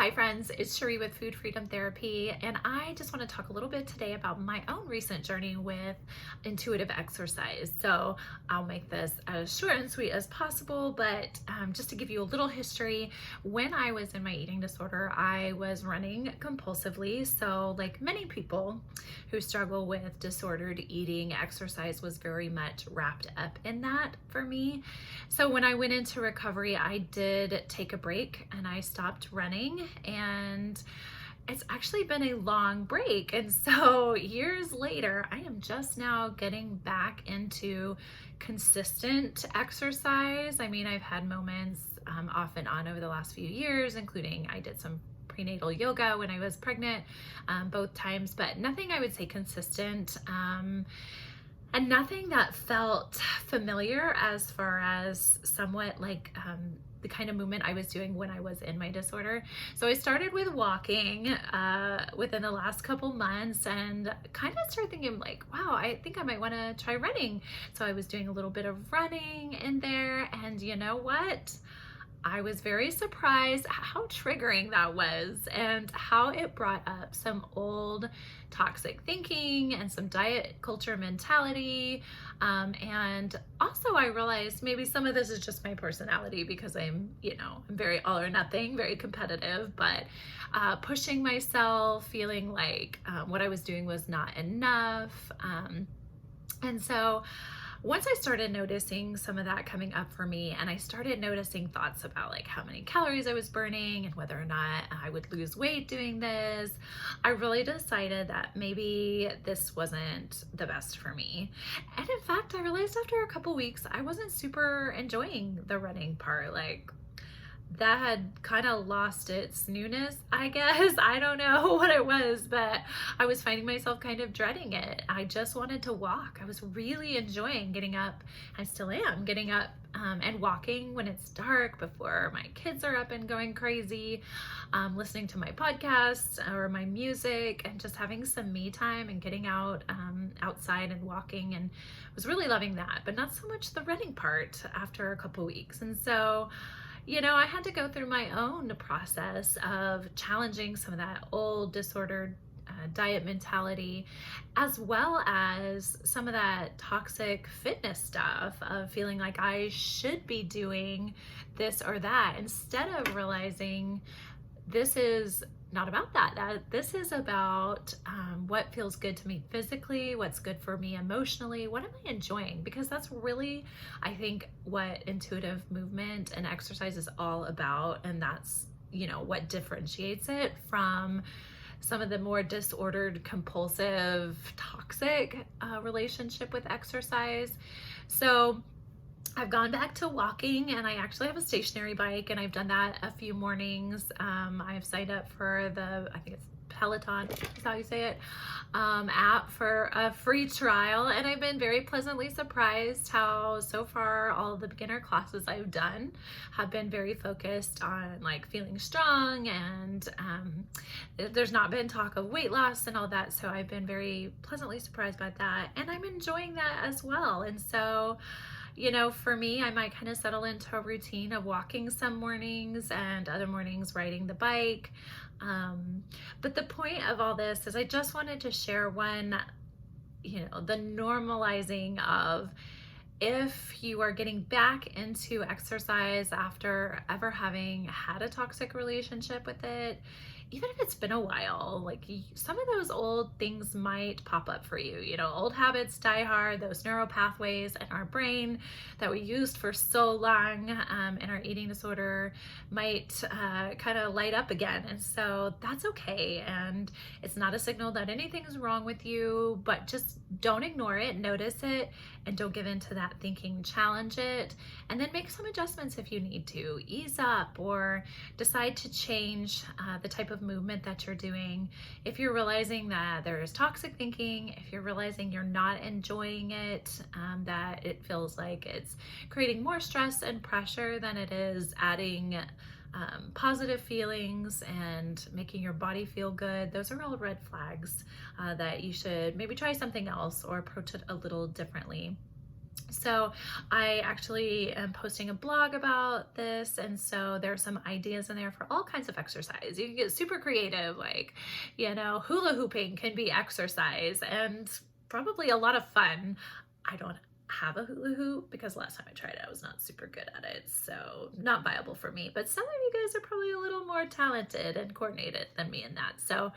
Hi friends, it's Cherie with Food Freedom Therapy, and I just want to talk a little bit today about my own recent journey with intuitive exercise. So I'll make this as short and sweet as possible, but just to give you a little history, when I was in my eating disorder, I was running compulsively. So like many people who struggle with disordered eating, exercise was very much wrapped up in that for me. So when I went into recovery, I did take a break and I stopped running, and it's actually been a long break. And so years later, I am just now getting back into consistent exercise. I mean, I've had moments off and on over the last few years, including I did some prenatal yoga when I was pregnant, both times, but nothing I would say consistent. And nothing that felt familiar as far as somewhat like the kind of movement I was doing when I was in my disorder. So I started with walking within the last couple months and kind of started thinking like, wow, I think I might want to try running. So I was doing a little bit of running in there, and you know what? I was very surprised how triggering that was and how it brought up some old toxic thinking and some diet culture mentality. And also I realized maybe some of this is just my personality because I'm very all or nothing, very competitive, but pushing myself, feeling like what I was doing was not enough. And so once I started noticing some of that coming up for me, and I started noticing thoughts about like how many calories I was burning and whether or not I would lose weight doing this, I really decided that maybe this wasn't the best for me. And in fact, I realized after a couple weeks, I wasn't super enjoying the running part. Like, that had kind of lost its newness, I guess. I don't know what it was, but I was finding myself kind of dreading it. I just wanted to walk. I was really enjoying getting up. I still am getting up and walking when it's dark before my kids are up and going crazy, listening to my podcasts or my music and just having some me time and getting out outside and walking, and was really loving that, but not so much the running part after a couple weeks. And so I had to go through my own process of challenging some of that old disordered diet mentality, as well as some of that toxic fitness stuff of feeling like I should be doing this or that, instead of realizing this is not about that this is about what feels good to me physically, what's good for me emotionally, what am I enjoying, because that's really, I think, what intuitive movement and exercise is all about. And that's what differentiates it from some of the more disordered, compulsive, toxic relationship with exercise. So I've gone back to walking, and I actually have a stationary bike, and I've done that a few mornings. I've signed up for I think it's Peloton, is how you say it, app for a free trial, and I've been very pleasantly surprised how so far all the beginner classes I've done have been very focused on like feeling strong, and there's not been talk of weight loss and all that, so I've been very pleasantly surprised by that, and I'm enjoying that as well. And so for me, I might kind of settle into a routine of walking some mornings and other mornings riding the bike. But the point of all this is I just wanted to share the normalizing of, if you are getting back into exercise after ever having had a toxic relationship with it, even if it's been a while, like some of those old things might pop up for you. Old habits die hard. Those neural pathways in our brain that we used for so long in our eating disorder might kind of light up again. And so that's okay. And it's not a signal that anything is wrong with you, but just don't ignore it, notice it, and don't give in to that thinking. Challenge it, and then make some adjustments if you need to. Ease up or decide to change the type of movement that you're doing. If you're realizing that there is toxic thinking, if you're realizing you're not enjoying it, that it feels like it's creating more stress and pressure than it is adding positive feelings and making your body feel good, those are all red flags that you should maybe try something else or approach it a little differently. So I actually am posting a blog about this, and so there's some ideas in there for all kinds of exercise. You can get super creative, like, hula hooping can be exercise and probably a lot of fun. I don't have a hula hoop because last time I tried it, I was not super good at it, so not viable for me. But some of you guys are probably a little more talented and coordinated than me in that. So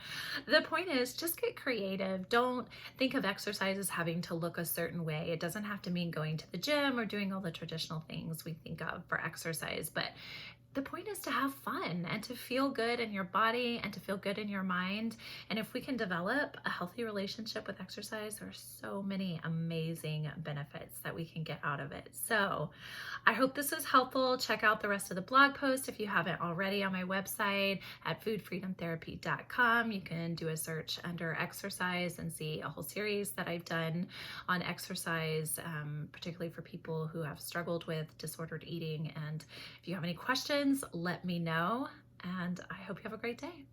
the point is, just get creative. Don't think of exercise as having to look a certain way. It doesn't have to mean going to the gym or doing all the traditional things we think of for exercise, but the point is to have fun and to feel good in your body and to feel good in your mind. And if we can develop a healthy relationship with exercise, there are so many amazing benefits that we can get out of it. So I hope this was helpful. Check out the rest of the blog post if you haven't already on my website at foodfreedomtherapy.com. You can do a search under exercise and see a whole series that I've done on exercise, particularly for people who have struggled with disordered eating. And if you have any questions, let me know, and I hope you have a great day.